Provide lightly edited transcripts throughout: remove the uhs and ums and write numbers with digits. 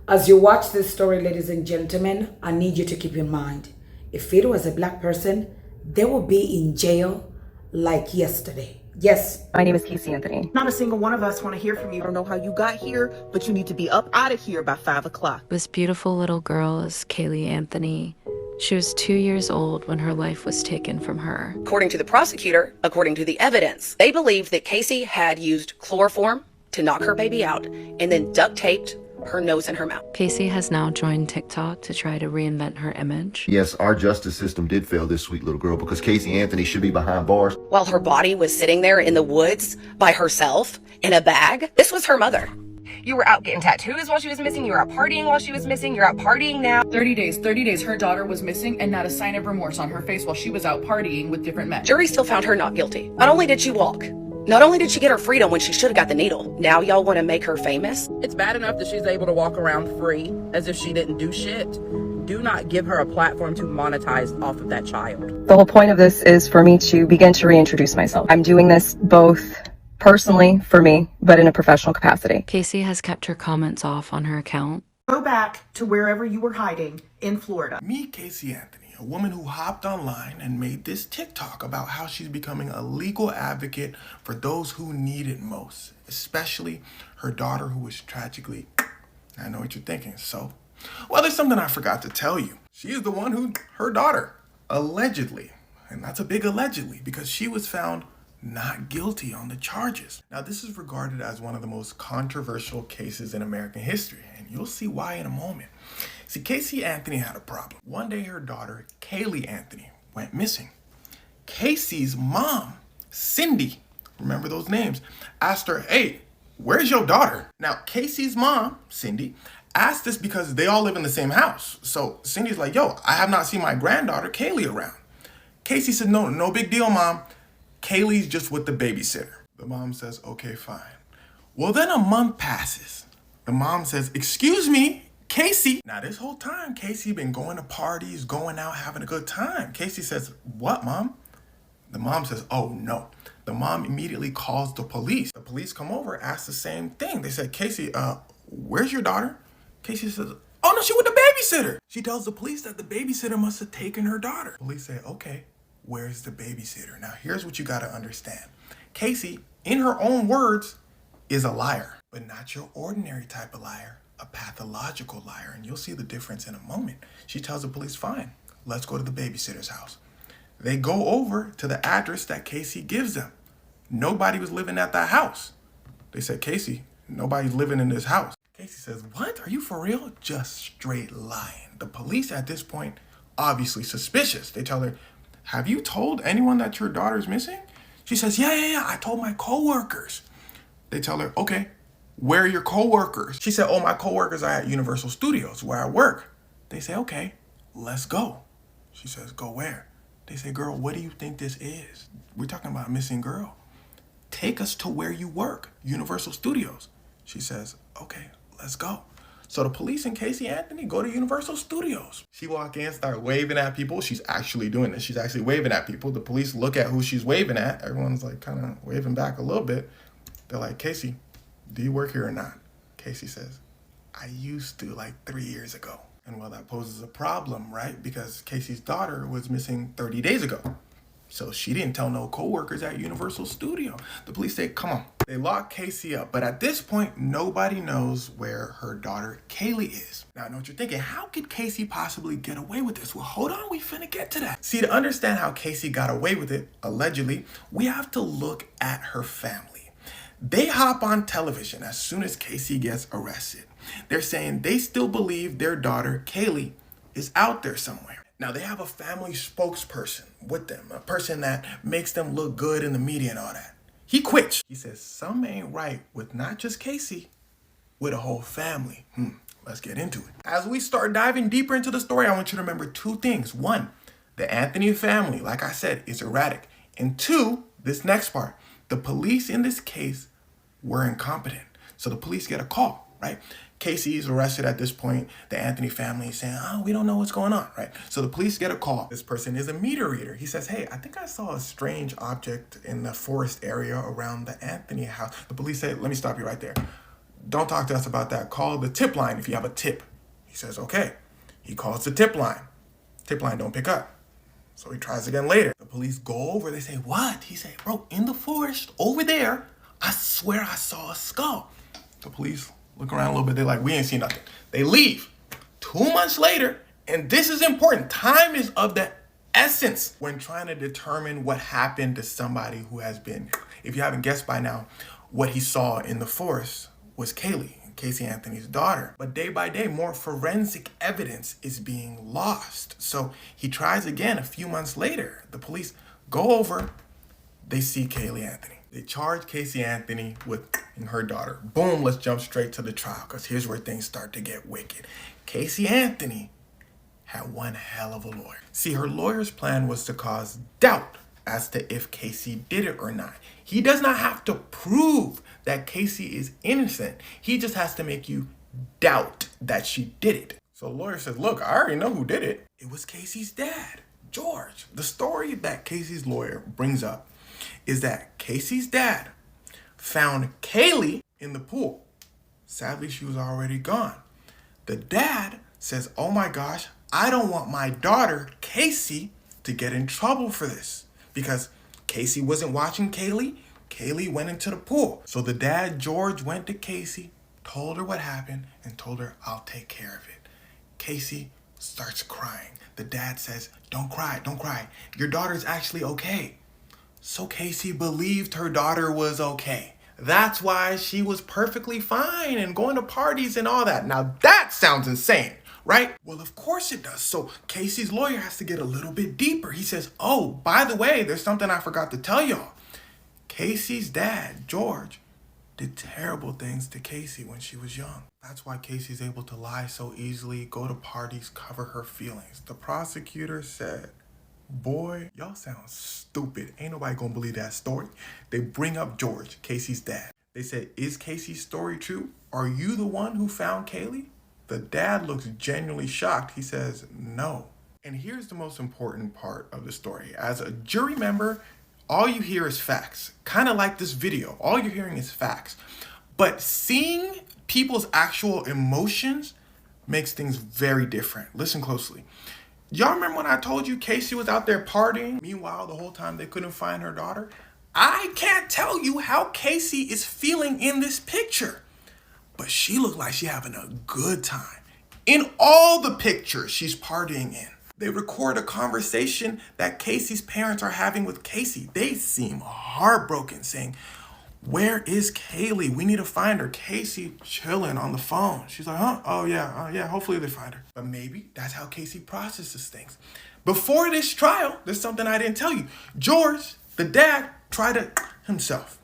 As you watch this story, ladies and gentlemen, I need you to keep in mind, if it was a black person, they will be in jail like yesterday. Yes. My name is Casey Anthony. Not a single one of us want to hear from you. I don't know how you got here, but you need to be up out of here by 5 o'clock. This beautiful little girl is Kaylee Anthony. She was 2 years old when her life was taken from her. According to the prosecutor, according to the evidence, they believe that Casey had used chloroform to knock her baby out and then duct taped her nose and her mouth. Casey has now joined TikTok to try to reinvent her image. Yes, our justice system did fail this sweet little girl because Casey Anthony should be behind bars. While her body was sitting there in the woods by herself in a bag, this was her mother. You were out getting tattoos while she was missing. You were out partying while she was missing. You're out partying now. 30 days. Her daughter was missing and not a sign of remorse on her face while she was out partying with different men. Jury still found her not guilty. Not only did she walk, not only did she get her freedom when she should have got the needle, now y'all want to make her famous? It's bad enough that she's able to walk around free as if she didn't do shit. Do not give her a platform to monetize off of that child. The whole point of this is for me to begin to reintroduce myself. I'm doing this both personally for me, but in a professional capacity. Casey has kept her comments off on her account. Go back to wherever you were hiding in Florida. Meet Casey Anthony, a woman who hopped online and made this TikTok about how she's becoming a legal advocate for those who need it most, especially her daughter who was tragically, I know what you're thinking, so, well, there's something I forgot to tell you. She is the one who, her daughter, allegedly, and that's a big allegedly because she was found not guilty on the charges. Now, this is regarded as one of the most controversial cases in American history, and you'll see why in a moment. See, Casey Anthony had a problem. One day, her daughter, Kaylee Anthony, went missing. Casey's mom, Cindy, remember those names, asked her, hey, where's your daughter? Now, Casey's mom, Cindy, asked this because they all live in the same house. So Cindy's like, yo, I have not seen my granddaughter, Kaylee, around. Casey said, no big deal, mom. Kaylee's just with the babysitter. The mom says, okay, fine. Well, then a month passes. The mom says, excuse me, Casey. Now, this whole time, Casey been going to parties, going out, having a good time. Casey says, what, mom? The mom says, oh, no. The mom immediately calls the police. The police come over, ask the same thing. They said, Casey, where's your daughter? Casey says, oh, no, she with the babysitter. She tells the police that the babysitter must have taken her daughter. Police say, okay. Where's the babysitter? Now, here's what you got to understand. Casey, in her own words, is a liar, but not your ordinary type of liar, a pathological liar. And you'll see the difference in a moment. She tells the police, fine, let's go to the babysitter's house. They go over to the address that Casey gives them. Nobody was living at that house. They said, Casey, nobody's living in this house. Casey says, what? Are you for real? Just straight lying. The police at this point, obviously suspicious. They tell her, have you told anyone that your daughter's missing? She says, yeah, I told my coworkers. They tell her, okay, where are your coworkers? She said, oh, my coworkers are at Universal Studios where I work. They say, okay, let's go. She says, go where? They say, girl, what do you think this is? We're talking about a missing girl. Take us to where you work, Universal Studios. She says, okay, let's go. So the police and Casey Anthony go to Universal Studios. She walk in, start waving at people. She's actually doing this. She's actually waving at people. The police look at who she's waving at. Everyone's like kind of waving back a little bit. They're like, Casey, do you work here or not? Casey says, I used to like 3 years ago. And well, that poses a problem, right? Because Casey's daughter was missing 30 days ago. So she didn't tell no coworkers at Universal Studio. The police say, come on. They lock Casey up. But at this point, nobody knows where her daughter Kaylee is. Now, I know what you're thinking. How could Casey possibly get away with this? Well, hold on. We finna get to that. See, to understand how Casey got away with it, allegedly, we have to look at her family. They hop on television as soon as Casey gets arrested. They're saying they still believe their daughter, Kaylee, is out there somewhere. Now, they have a family spokesperson with them, a person that makes them look good in the media and all that. He quits. He says, something ain't right with not just Casey, with a whole family. Let's get into it. As we start diving deeper into the story, I want you to remember two things. One, the Anthony family, like I said, is erratic. And two, this next part, the police in this case were incompetent. So the police get a call, right? Casey is arrested at this point. The Anthony family is saying, oh, we don't know what's going on, right? So the police get a call. This person is a meter reader. He says, hey, I think I saw a strange object in the forest area around the Anthony house. The police say, let me stop you right there. don't talk to us about that. Call the tip line if you have a tip. He says, okay. He calls the tip line. Tip line don't pick up. So he tries again later. The police go over. They say, what? He said, bro, in the forest over there, I swear I saw a skull. The police look around a little bit. They're like, we ain't seen nothing. They leave. 2 months later, and this is important. Time is of the essence when trying to determine what happened to somebody who has been, if you haven't guessed by now, what he saw in the forest was Kaylee, Casey Anthony's daughter. But day by day, more forensic evidence is being lost. So he tries again a few months later. The police go over, they see Kaylee Anthony. They charge Casey Anthony with her daughter. Boom, let's jump straight to the trial, because here's where things start to get wicked. Casey Anthony had one hell of a lawyer. See, her lawyer's plan was to cause doubt as to if Casey did it or not. He does not have to prove that Casey is innocent. He just has to make you doubt that she did it. So the lawyer says, look, I already know who did it. It was Casey's dad, George. The story that Casey's lawyer brings up is that Casey's dad found Kaylee in the pool. Sadly, she was already gone. The dad says, oh my gosh, I don't want my daughter, Casey, to get in trouble for this, because Casey wasn't watching Kaylee. Kaylee went into the pool. So the dad, George, went to Casey, told her what happened, and told her, I'll take care of it. Casey starts crying. The dad says, don't cry, don't cry. Your daughter's actually okay. So Casey believed her daughter was okay. That's why she was perfectly fine and going to parties and all that. Now that sounds insane, right? Well, of course it does. So Casey's lawyer has to get a little bit deeper. He says, oh, by the way, there's something I forgot to tell y'all. Casey's dad, George, did terrible things to Casey when she was young. That's why Casey's able to lie so easily, go to parties, cover her feelings. The prosecutor said, boy, y'all sound stupid. Ain't nobody gonna believe that story. They bring up George, Casey's dad. They said, is Casey's story true? Are you the one who found Kaylee? The dad looks genuinely shocked. He says, no. And here's the most important part of the story. As a jury member, all you hear is facts. Kind of like this video. All you're hearing is facts. But seeing people's actual emotions makes things very different. Listen closely. Y'all remember when I told you Casey was out there partying? Meanwhile, the whole time they couldn't find her daughter? I can't tell you how Casey is feeling in this picture, but she looked like she's having a good time. In all the pictures she's partying in, they record a conversation that Casey's parents are having with Casey. They seem heartbroken, saying, where is Kaylee? We need to find her. Casey chilling on the phone. She's like, huh? Oh yeah, hopefully they find her. But maybe that's how Casey processes things. Before this trial, there's something I didn't tell you. George, the dad, tried it himself.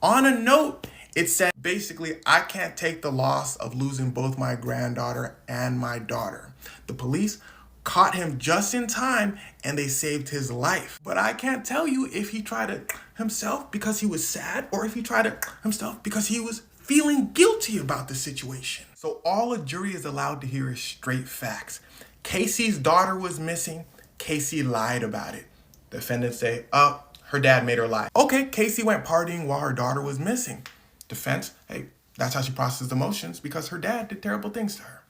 On a note, it said, basically, I can't take the loss of losing both my granddaughter and my daughter. The police caught him just in time and they saved his life. But I can't tell you if he tried it himself because he was sad or if he tried it himself because he was feeling guilty about the situation. So all a jury is allowed to hear is straight facts. Casey's daughter was missing. Casey lied about it. Defendants say, oh, her dad made her lie. Okay, Casey went partying while her daughter was missing. Defense, hey, that's how she processed emotions because her dad did terrible things to her.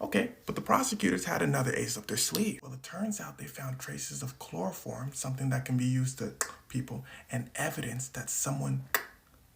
Okay, but the prosecutors had another ace up their sleeve. Well, it turns out they found traces of chloroform, something that can be used to people, and evidence that someone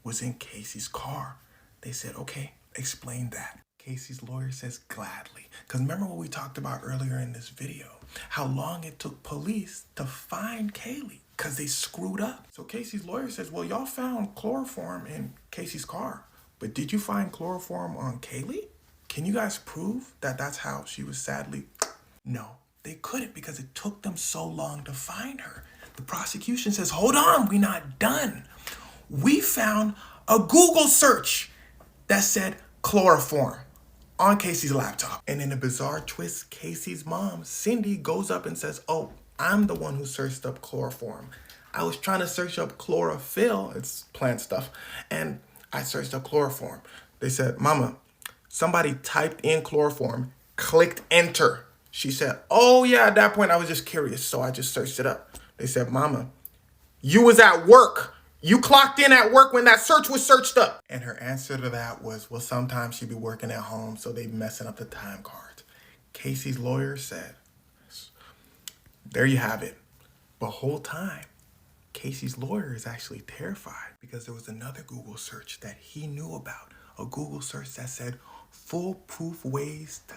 was in Casey's car. They said, okay, explain that. Casey's lawyer says gladly. Because remember what we talked about earlier in this video, how long it took police to find Kaylee because they screwed up. So Casey's lawyer says, well, y'all found chloroform in Casey's car, but did you find chloroform on Kaylee? Can you guys prove that that's how she was sadly? No, they couldn't because it took them so long to find her. The prosecution says, hold on, we're not done. We found a Google search that said chloroform on Casey's laptop. And in a bizarre twist, Casey's mom, Cindy, goes up and says, oh, I'm the one who searched up chloroform. I was trying to search up chlorophyll, it's plant stuff, and I searched up chloroform. They said, Mama, somebody typed in chloroform, clicked enter. She said, oh yeah, at that point I was just curious, so I just searched it up. They said, Mama, you was at work. You clocked in at work when that search was searched up. And her answer to that was, well, sometimes she'd be working at home, so they messing up the time cards. Casey's lawyer said, there you have it. The whole time, Casey's lawyer is actually terrified because there was another Google search that he knew about. A Google search that said foolproof ways to...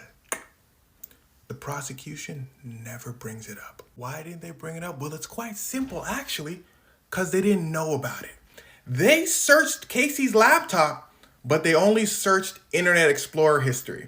The prosecution never brings it up. Why didn't they bring it up? Well, it's quite simple, actually, because they didn't know about it. They searched Casey's laptop, but they only searched Internet Explorer history.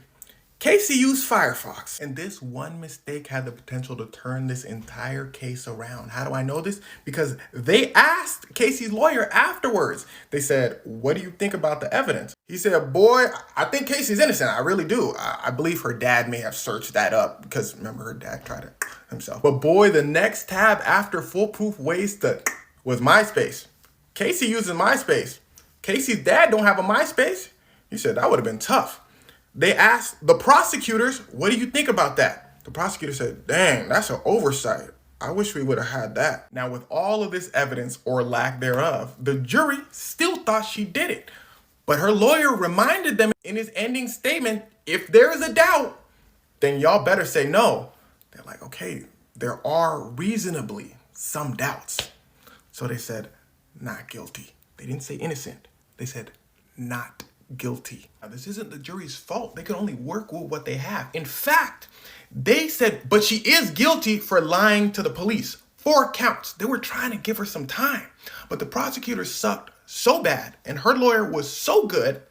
Casey used Firefox, and this one mistake had the potential to turn this entire case around. How do I know this? Because they asked Casey's lawyer afterwards. They said, what do you think about the evidence? He said, boy, I think Casey's innocent. I really do. I believe her dad may have searched that up because remember her dad tried it himself. But boy, the next tab after foolproof ways to was MySpace. Casey uses MySpace. Casey's dad don't have a MySpace. He said that would have been tough. They asked the prosecutors, what do you think about that? The prosecutor said, dang, that's an oversight. I wish we would have had that. Now, with all of this evidence or lack thereof, the jury still thought she did it. But her lawyer reminded them in his ending statement, if there is a doubt, then y'all better say no. They're like, okay, there are reasonably some doubts. So they said, not guilty. They didn't say innocent. They said, not guilty. Now, this isn't the jury's fault. They can only work with what they have. In fact, they said, but she is guilty for lying to the police. 4 counts. They were trying to give her some time. But the prosecutor sucked so bad, and her lawyer was so good,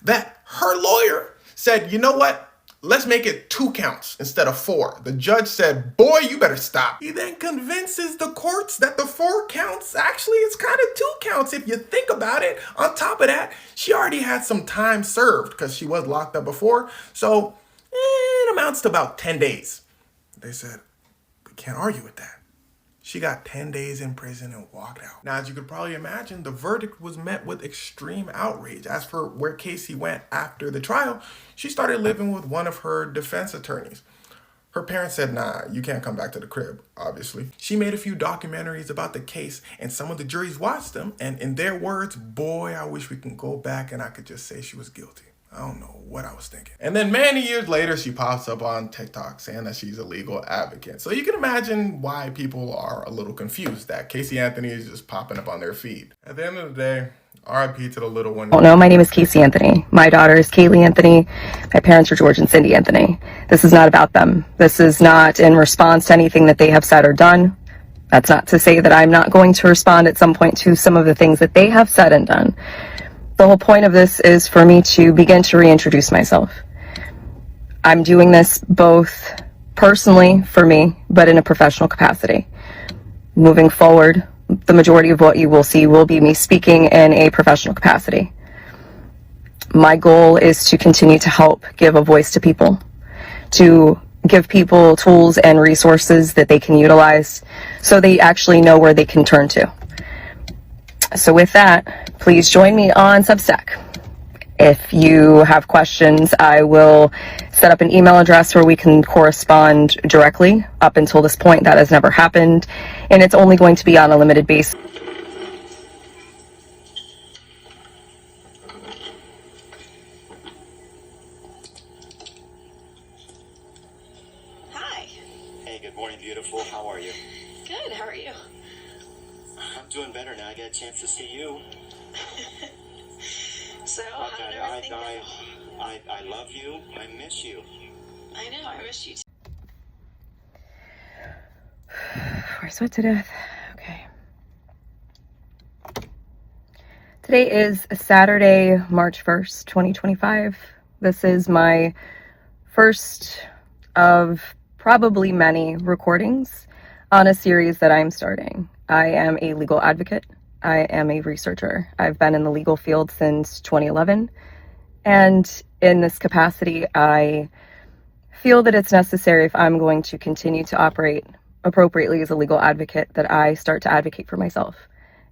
that her lawyer said, you know what? Let's make it 2 counts instead of 4. The judge said, boy, you better stop. He then convinces the courts that the 4 counts, actually, it's kind of 2 counts if you think about it. On top of that, she already had some time served because she was locked up before. So it amounts to about 10 days. They said, we can't argue with that. She got 10 days in prison and walked out. Now, as you could probably imagine, the verdict was met with extreme outrage. As for where Casey went after the trial, she started living with one of her defense attorneys. Her parents said, nah, you can't come back to the crib, obviously. She made a few documentaries about the case, and some of the juries watched them, and in their words, boy, I wish we can go back and I could just say she was guilty. I don't know what I was thinking. And then many years later, she pops up on TikTok saying that she's a legal advocate. So you can imagine why people are a little confused that Casey Anthony is just popping up on their feed. At the end of the day, RIP to the little one. Oh no, my name is Casey Anthony. My daughter is Kaylee Anthony. My parents are George and Cindy Anthony. This is not about them. This is not in response to anything that they have said or done. That's not to say that I'm not going to respond at some point to some of the things that they have said and done. The whole point of this is for me to begin to reintroduce myself. I'm doing this both personally for me, but in a professional capacity. Moving forward, the majority of what you will see will be me speaking in a professional capacity. My goal is to continue to help give a voice to people, to give people tools and resources that they can utilize so they actually know where they can turn to. So with that, please join me on Substack. If you have questions, I will set up an email address where we can correspond directly. Up until this point, that has never happened, and it's only going to be on a limited basis. Hi. Hey, good morning, beautiful. How are you? Good, how are you? I'm doing better now. I get a chance to see you. So, I love you. I miss you. I know, I miss you too. I sweat to death. Okay. Today is Saturday, March 1st, 2025. This is my first of probably many recordings on a series that I'm starting. I am a legal advocate. I am a researcher. I've been in the legal field since 2011. And in this capacity, I feel that it's necessary, if I'm going to continue to operate appropriately as a legal advocate, that I start to advocate for myself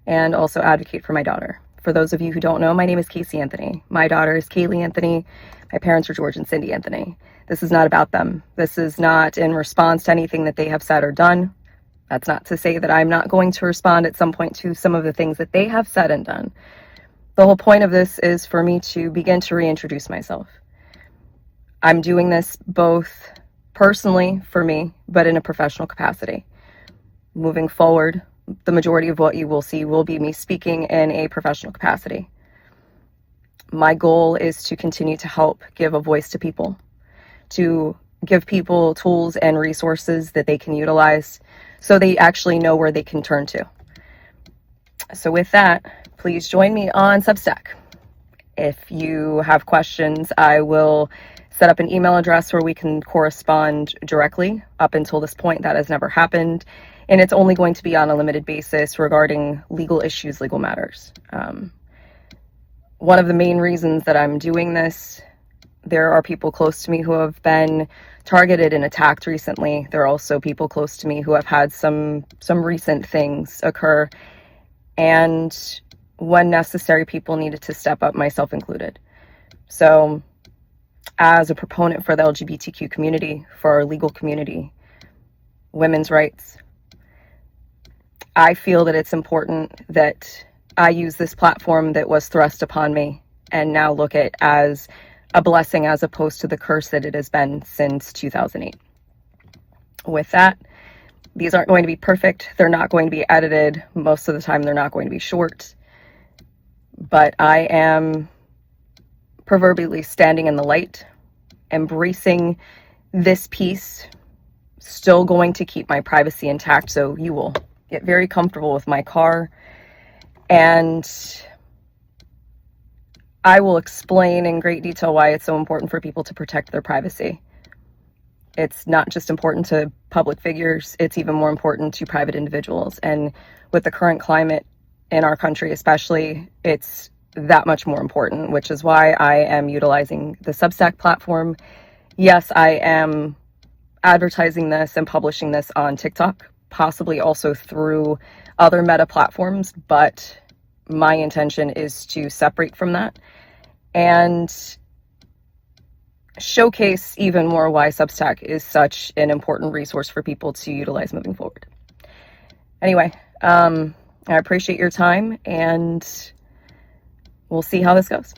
and also advocate for my daughter. For those of you who don't know, my name is Casey Anthony. My daughter is Kaylee Anthony. My parents are George and Cindy Anthony. This is not about them. This is not in response to anything that they have said or done. That's not to say that I'm not going to respond at some point to some of the things that they have said and done. The whole point of this is for me to begin to reintroduce myself. I'm doing this both personally for me, but in a professional capacity. Moving forward, the majority of what you will see will be me speaking in a professional capacity. My goal is to continue to help give a voice to people, to give people tools and resources that they can utilize so they actually know where they can turn to. So with that, please join me on Substack. If you have questions, I will set up an email address where we can correspond directly. Up until this point, that has never happened. And it's only going to be on a limited basis regarding legal issues, legal matters. One of the main reasons that I'm doing this, there are people close to me who have been targeted and attacked recently. There are also people close to me who have had some recent things occur. And when necessary, people needed to step up, myself included. So as a proponent for the LGBTQ community, for our legal community, women's rights, I feel that it's important that I use this platform that was thrust upon me and now look at as a blessing as opposed to the curse that it has been since 2008. With that, these aren't going to be perfect. They're not going to be edited. Most of the time, they're not going to be short. But I am proverbially standing in the light, embracing this piece, still going to keep my privacy intact. So you will get very comfortable with my car. And I will explain in great detail why it's so important for people to protect their privacy. It's not just important to public figures, it's even more important to private individuals. And with the current climate in our country especially, it's that much more important, which is why I am utilizing the Substack platform. Yes, I am advertising this and publishing this on TikTok, possibly also through other meta platforms, but my intention is to separate from that and showcase even more why Substack is such an important resource for people to utilize moving forward. Anyway, I appreciate your time, and we'll see how this goes.